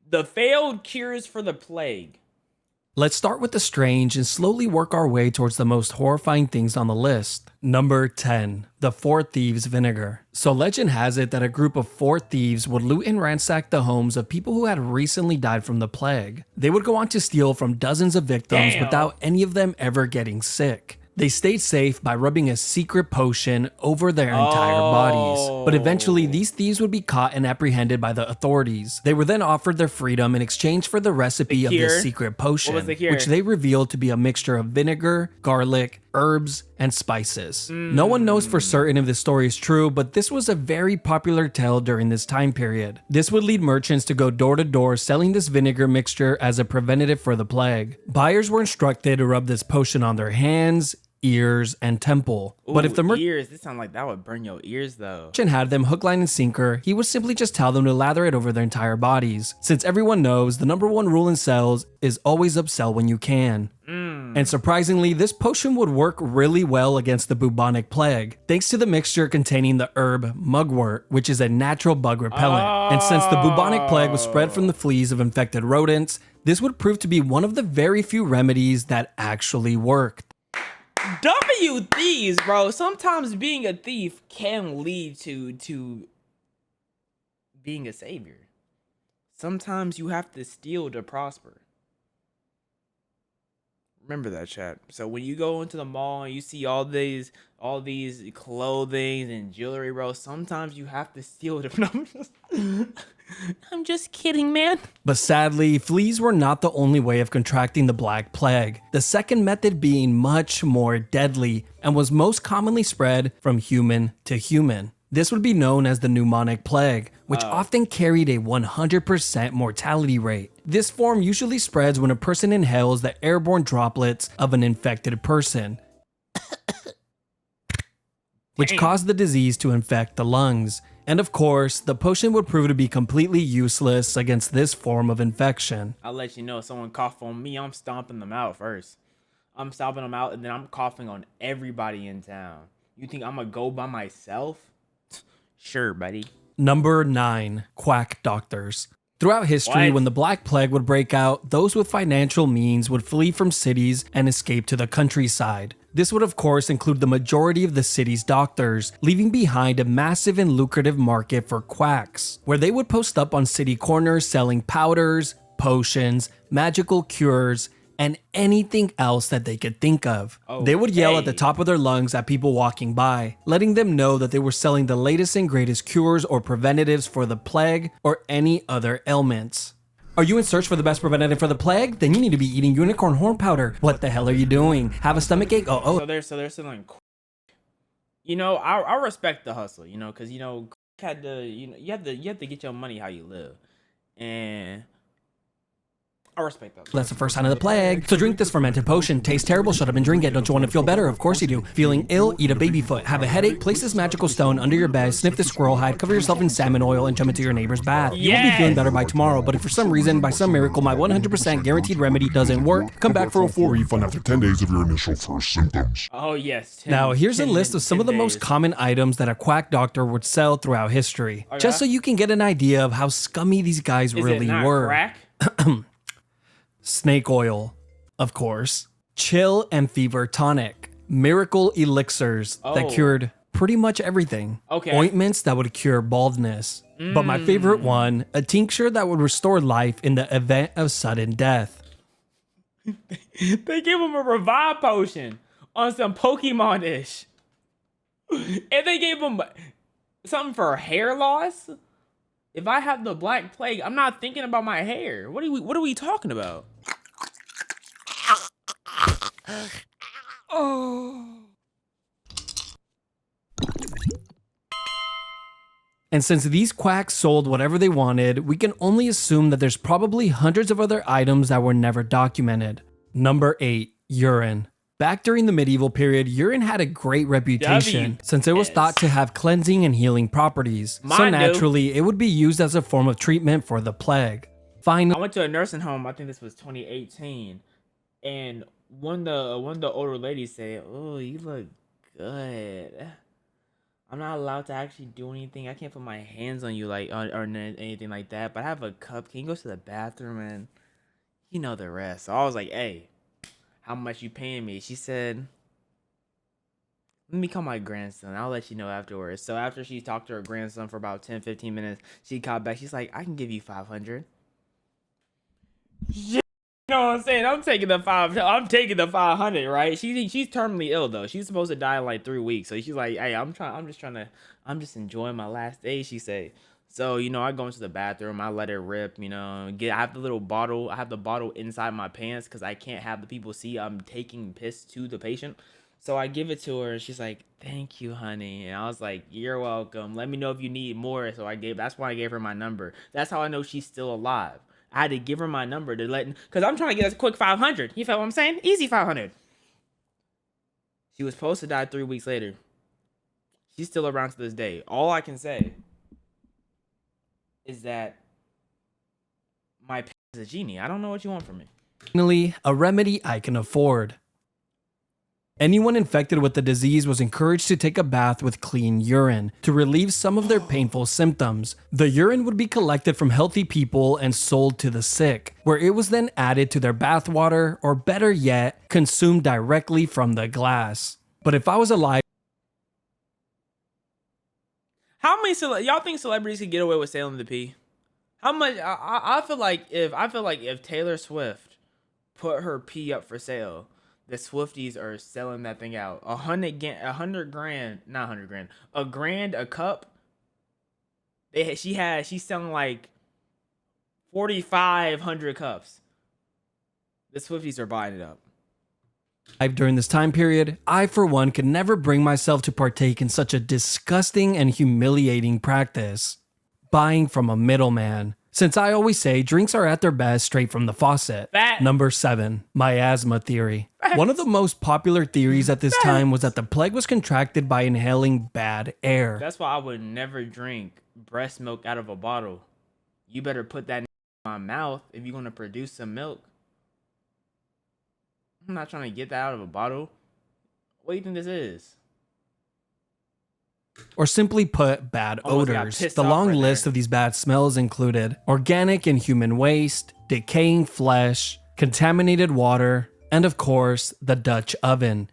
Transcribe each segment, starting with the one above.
The failed cures for the plague. Let's start with the strange and slowly work our way towards the most horrifying things on the list. Number 10. The Four Thieves vinegar. So legend has it that a group of 4 thieves would loot and ransack the homes of people who had recently died from the plague. They would go on to steal from dozens of victims without any of them ever getting sick. They stayed safe by rubbing a secret potion over their entire bodies. But eventually, these thieves would be caught and apprehended by the authorities. They were then offered their freedom in exchange for the recipe of this secret potion, which they revealed to be a mixture of vinegar, garlic, herbs, and spices. No one knows for certain if this story is true, but this was a very popular tale during this time period. This would lead merchants to go door to door selling this vinegar mixture as a preventative for the plague. Buyers were instructed to rub this potion on their hands, ears, and temple. Ooh, but if the ears, this sounds like that would burn your ears though. Merchant had them hook, line, and sinker, he would simply just tell them to lather it over their entire bodies. Since everyone knows the number one rule in sales is always upsell when you can. And surprisingly, this potion would work really well against the bubonic plague, thanks to the mixture containing the herb mugwort, which is a natural bug repellent. And since the bubonic plague was spread from the fleas of infected rodents, this would prove to be one of the very few remedies that actually worked. W thieves, bro. Sometimes being a thief can lead to being a savior. Sometimes you have to steal to prosper. Remember that, chat. So when you go into the mall and you see all these clothing and jewelry, bro, sometimes you have to steal to. I'm just kidding, man. But sadly, fleas were not the only way of contracting the Black Plague. The second method being much more deadly and was most commonly spread from human to human. This would be known as the pneumonic plague, which often carried a 100% mortality rate. This form usually spreads when a person inhales the airborne droplets of an infected person, which caused the disease to infect the lungs. And of course, the potion would prove to be completely useless against this form of infection. I'll let you know, if someone cough on me, I'm stomping them out first. I'm stomping them out and then I'm coughing on everybody in town. You think I'm gonna go by myself? Sure, buddy. Number 9. Quack Doctors. Throughout history, when the Black Plague would break out, those with financial means would flee from cities and escape to the countryside. This would of course include the majority of the city's doctors, leaving behind a massive and lucrative market for quacks, where they would post up on city corners selling powders, potions, magical cures, and anything else that they could think of. They would yell at the top of their lungs at people walking by, letting them know that they were selling the latest and greatest cures or preventatives for the plague or any other ailments. Are you in search for the best preventative for the plague? Then you need to be eating unicorn horn powder. What the hell are you doing? Have a stomach ache? So they're selling. You know, I respect the hustle. You know, because you know, had to. You know, you have to get your money how you live, and I respect that. That's the first sign of the plague. So drink this fermented potion. Tastes terrible, shut up and drink it. Don't you want to feel better? Of course you do. Feeling ill? Eat a baby foot. Have a headache? Place this magical stone under your bed, sniff the squirrel hide, cover yourself in salmon oil, and jump into your neighbor's bath. You will be feeling better by tomorrow, but if for some reason, by some miracle, my 100% guaranteed remedy doesn't work, come back for a full refund after 10 days of your initial first symptoms. Oh yes. Now here's a list of some of the most common items that a quack doctor would sell throughout history, just so you can get an idea of how scummy these guys really were. Crack? Snake oil, of course. Chill and fever tonic. Miracle elixirs that cured pretty much everything. Ointments that would cure baldness. But my favorite one, a tincture that would restore life in the event of sudden death. They gave him a revive potion on some Pokemon-ish. And they gave him something for hair loss. If I have the Black Plague, I'm not thinking about my hair. What are we talking about? And since these quacks sold whatever they wanted, we can only assume that there's probably hundreds of other items that were never documented. Number 8. Urine. Back during the medieval period, urine had a great reputation since it was thought to have cleansing and healing properties. So naturally, it would be used as a form of treatment for the plague. I went to a nursing home, I think this was 2018, and one of the older ladies said, "Oh, you look good." I'm not allowed to actually do anything. I can't put my hands on you like or anything like that. But I have a cup. Can you go to the bathroom and you know the rest? So I was like, hey, how much you paying me? She said, let me call my grandson. I'll let you know afterwards. So after she talked to her grandson for about 10, 15 minutes, she called back. She's like, I can give you 500. Yeah. You know what I'm saying? I'm taking the 500, right? She's terminally ill though. She's supposed to die in like 3 weeks. So she's like, hey, I'm just enjoying my last days, she said. So, I go into the bathroom, I let it rip, I have the little bottle, I have the bottle inside my pants because I can't have the people see I'm taking piss to the patient. So I give it to her and she's like, thank you, honey. And I was like, you're welcome. Let me know if you need more. So that's why I gave her my number. That's how I know she's still alive. I had to give her my number to because I'm trying to get us a quick 500. You feel what I'm saying? Easy 500. She was supposed to die 3 weeks later. She's still around to this day. All I can say is that my is a genie. I don't know what you want from me. Finally, a remedy I can afford. Anyone infected with the disease was encouraged to take a bath with clean urine to relieve some of their painful symptoms. The urine would be collected from healthy people and sold to the sick, where it was then added to their bath water, or better yet, consumed directly from the glass. But if I was alive, How many y'all think celebrities could get away with selling the pee? How much? I feel like if Taylor Swift put her pee up for sale, the Swifties are selling that thing out. 100 grand, not 100 grand, a grand a cup. She's selling like 4,500 cups. The Swifties are buying it up. during this time period, I for one could never bring myself to partake in such a disgusting and humiliating practice. Buying from a middleman. Since I always say drinks are at their best straight from the faucet. Facts. Number 7, miasma theory. Facts. One of the most popular theories at this time was that the plague was contracted by inhaling bad air. That's why I would never drink breast milk out of a bottle. You better put that in my mouth if you're gonna produce some milk. I'm not trying to get that out of a bottle. What do you think this is? Or simply put, bad Almost got odors. pissed The off long right list there. of these bad smells included organic and human waste, decaying flesh, contaminated water, and of course, the Dutch oven,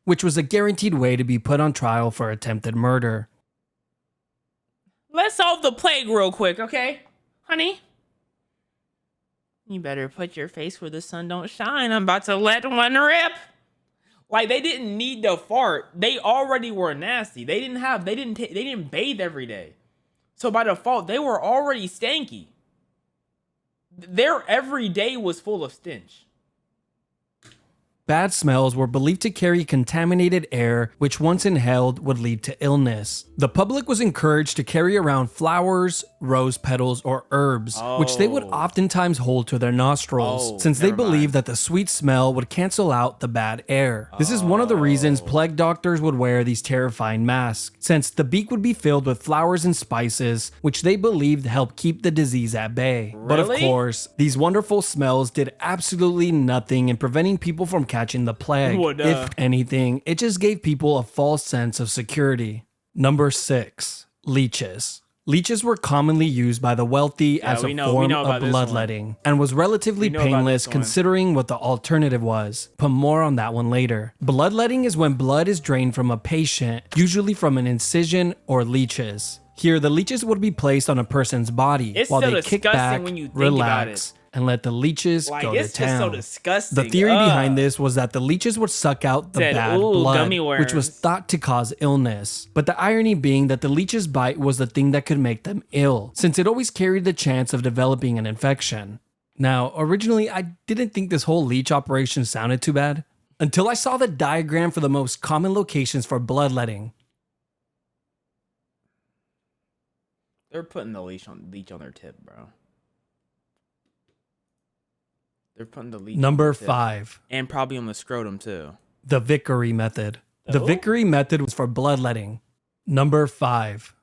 which was a guaranteed way to be put on trial for attempted murder. Let's solve the plague real quick, okay? Honey? You better put your face where the sun don't shine. I'm about to let one rip. Like, they didn't need to fart. They already were nasty. They didn't bathe every day. So by default, they were already stanky. Their every day was full of stench. Bad smells were believed to carry contaminated air, which once inhaled would lead to illness. The public was encouraged to carry around flowers, rose petals, or herbs, which they would oftentimes hold to their nostrils, since they never mind. believed that the sweet smell would cancel out the bad air. This is one of the reasons plague doctors would wear these terrifying masks, since the beak would be filled with flowers and spices, which they believed helped keep the disease at bay. But of Really? course, these wonderful smells did absolutely nothing in preventing people from catching the plague. Well, duh. If anything, it just gave people a false sense of security. Number 6, leeches. Leeches were commonly used by the wealthy as we a know form about of this one. bloodletting, and was relatively We know about painless this one. considering what the alternative was, but more on that one later. Bloodletting is when blood is drained from a patient, usually from an incision or leeches. Here, the leeches would be placed on a person's body It's while so they kick disgusting back, when you think relax, and let the leeches Like, go it's to just so town. disgusting. The theory Ugh. behind this was that the leeches would suck out the Said, bad "Ooh, blood, gummy which was worms." thought to cause illness. But the irony being that the leech's bite was the thing that could make them ill, since it always carried the chance of developing an infection. Now, originally, I didn't think this whole leech operation sounded too bad, until I saw the diagram for the most common locations for bloodletting. They're putting the leech on their tip, bro. They're putting the leech on Number their tip. 5. And probably on the scrotum too. The Vickery method. The Oh? Vickery method was for bloodletting. Number 5.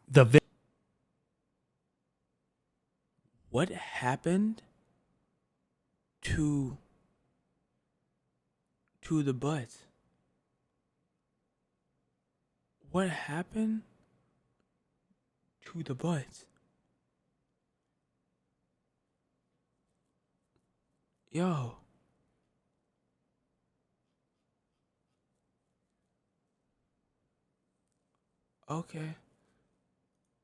What happened to the butt? What happened to the butts? Yo. Okay.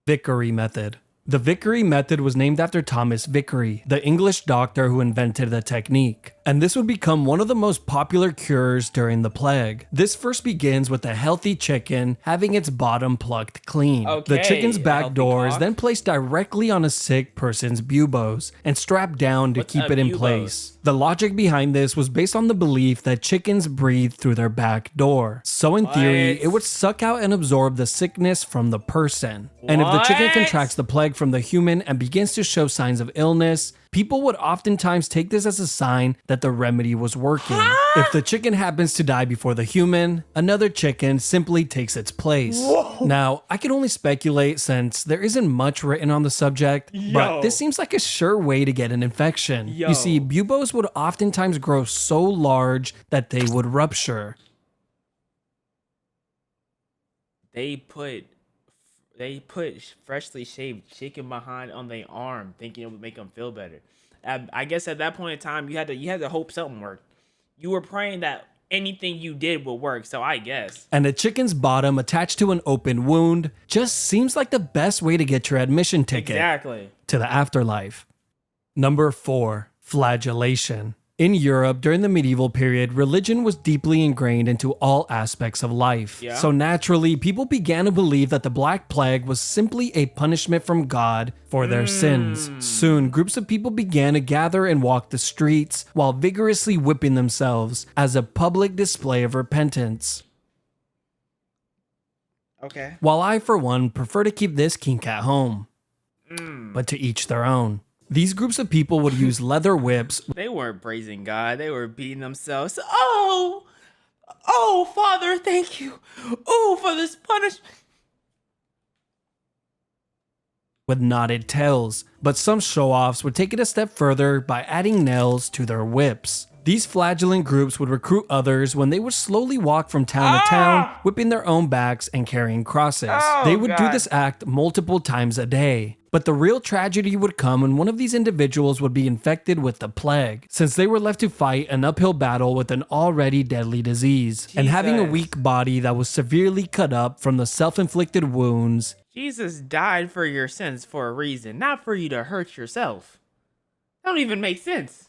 Vickery method. The Vickery method was named after Thomas Vickery, the English doctor who invented the technique, and this would become one of the most popular cures during the plague. This first begins with a healthy chicken having its bottom plucked clean. The Okay, chicken's a back healthy door is cock. then placed directly on a sick person's buboes and strapped down to What's keep a it in buboes? place. The logic behind this was based on the belief that chickens breathe through their back door. So in theory, What? it would suck out and absorb the sickness from the person. And if the chicken What? contracts the plague from the human and begins to show signs of illness, people would oftentimes take this as a sign that the remedy was working. If the chicken happens to die before the human, another chicken simply takes its place. Now, I can only speculate since there isn't much written on the subject, but Yo. this seems like a sure way to get an infection. Yo. You see, buboes would oftentimes grow so large that they would rupture. They put freshly shaved chicken behind on their arm, thinking it would make them feel better. I guess at that point in time, you had to hope something worked. You were praying that anything you did would work. So I guess. And a chicken's bottom attached to an open wound just seems like the best way to get your admission ticket Exactly. to the afterlife. Number 4, flagellation. In Europe, during the medieval period, religion was deeply ingrained into all aspects of life. Yeah. So naturally, people began to believe that the Black Plague was simply a punishment from God for their sins. Soon, groups of people began to gather and walk the streets while vigorously whipping themselves as a public display of repentance. Okay. While I, for one, prefer to keep this kink at home. But to each their own. These groups of people would use leather whips. They weren't praising God. They were beating themselves. Oh, Father, thank you. Oh, for this punishment. With knotted tails, but some show-offs would take it a step further by adding nails to their whips. These flagellant groups would recruit others when they would slowly walk from town to town, whipping their own backs and carrying crosses. They would do God. this act multiple times a day. But the real tragedy would come when one of these individuals would be infected with the plague, since they were left to fight an uphill battle with an already deadly disease. And having a Jesus. weak body that was severely cut up from the self-inflicted wounds, Jesus died for your sins for a reason, not for you to hurt yourself. That don't even make sense.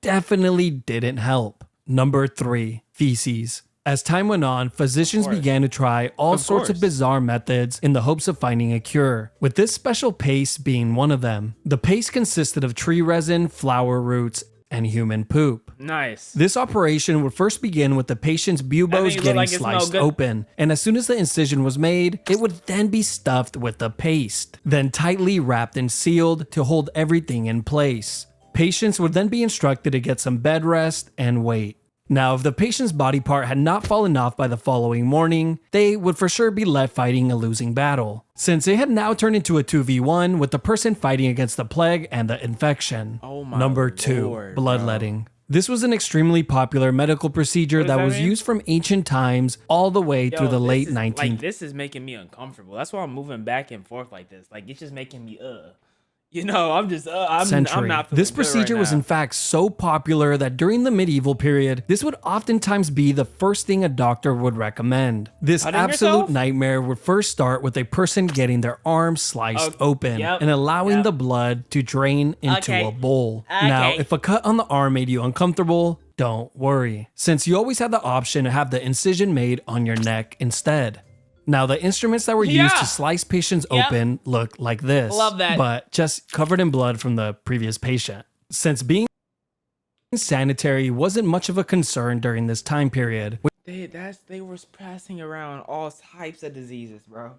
definitely didn't help. Number 3, feces. As time went on, physicians course. began to try all sorts of course. bizarre methods in the hopes of finding a cure, with this special paste being one of them. The paste consisted of tree resin, flower roots, and human poop. Nice. This operation would first begin with the patient's That buboes thing look getting like it smell sliced good. open, and as soon as the incision was made, it would then be stuffed with the paste, then tightly wrapped and sealed to hold everything in place. Patients would then be instructed to get some bed rest and wait. Now, if the patient's body part had not fallen off by the following morning, they would for sure be left fighting a losing battle, since it had now turned into a 2v1 with the person fighting against the plague and the infection. Oh my Number 2, Lord, bloodletting. This was an extremely popular medical procedure What does that that was mean? used from ancient times all the way through the this late is, 19th. Like, this is making me uncomfortable. That's why I'm moving back and forth like this. Like, it's just making me You know, I'm just I'm century. not feeling This good procedure right was now. in fact so popular that during the medieval period, this would oftentimes be the first thing a doctor would recommend. This Cutting absolute yourself? nightmare would first start with a person getting their arm sliced open yep, and allowing yep. the blood to drain into Okay. a bowl. Now, Okay. if a cut on the arm made you uncomfortable, don't worry, since you always had the option to have the incision made on your neck instead. Now, the instruments that were used Yeah. to slice patients Yep. open look like this. Love that. But just covered in blood from the previous patient. Since being sanitary wasn't much of a concern during this time period, They were passing around all types of diseases, bro.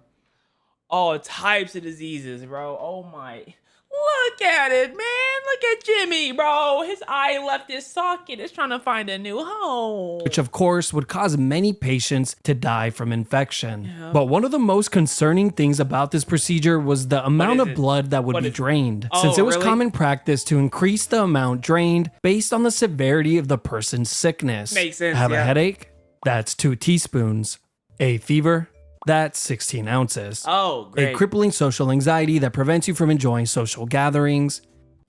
All types of diseases, bro. Oh my. Look at it, man. Look at Jimmy, bro. His eye left his socket. It's trying to find a new home. which of course would cause many patients to die from infection. But one of the most concerning things about this procedure was the amount is of it? blood that would What be is- drained, Oh, since it was really? common practice to increase the amount drained based on the severity of the person's sickness. Makes sense, Have a yeah. headache? That's 2 teaspoons. A fever? That's 16 ounces. Oh, A great. crippling social anxiety that prevents you from enjoying social gatherings?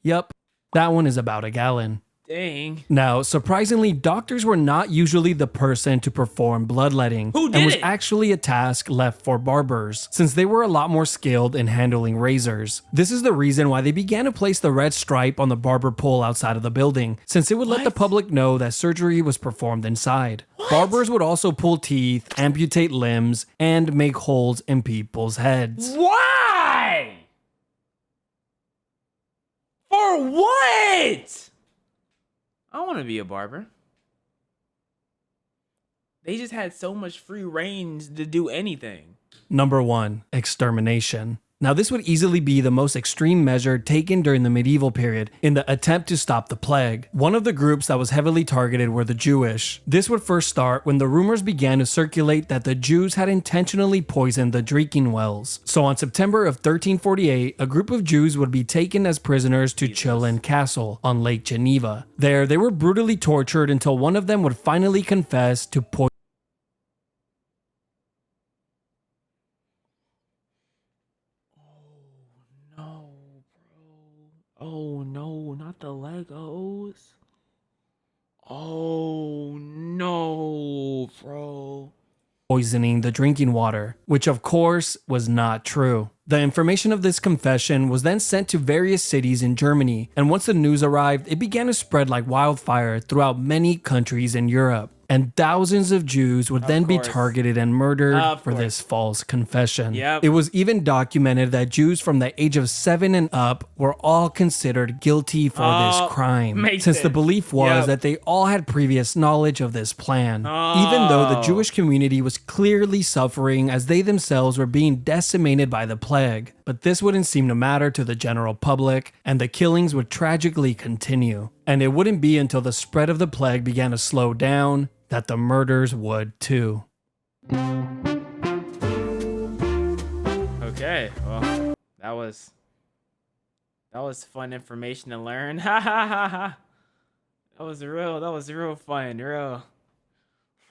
Yup, that one is about a gallon. Dang. Now, surprisingly, doctors were not usually the person to perform bloodletting, Who did and was it? actually a task left for barbers, since they were a lot more skilled in handling razors. This is the reason why they began to place the red stripe on the barber pole outside of the building, since it would let the What? public know that surgery was performed inside. Barbers would also pull teeth, amputate limbs, and make holes in people's heads. Why? For what? I want to be a barber. They just had so much free range to do anything. Number 1. Extermination. Now, this would easily be the most extreme measure taken during the medieval period in the attempt to stop the plague. One of the groups that was heavily targeted were the Jewish. This would first start when the rumors began to circulate that the Jews had intentionally poisoned the drinking wells. So on September of 1348, a group of Jews would be taken as prisoners to Chillon Castle on Lake Geneva. There, they were brutally tortured until one of them would finally confess to poisoning. No, bro. Oh no, not the Legos. Oh no, bro. Poisoning the drinking water, which of course was not true. The information of this confession was then sent to various cities in Germany, and once the news arrived, it began to spread like wildfire throughout many countries in Europe. And thousands of Jews would then be course. targeted and murdered Of for course. this false confession. Yep. It was even documented that Jews from the age of 7 and up were all considered guilty for this crime, makes since the sense. belief was Yep. that they all had previous knowledge of this plan. Even though the Oh. Jewish community was clearly suffering as they themselves were being decimated by the plague. But this wouldn't seem to matter to the general public, and the killings would tragically continue. And it wouldn't be until the spread of the plague began to slow down that the murders would too. Okay, well, that was fun information to learn. Ha ha ha ha. That was real fun,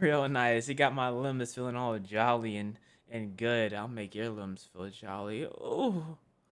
real nice. It got my limbs feeling all jolly and good. I'll make your limbs feel jolly. Ooh.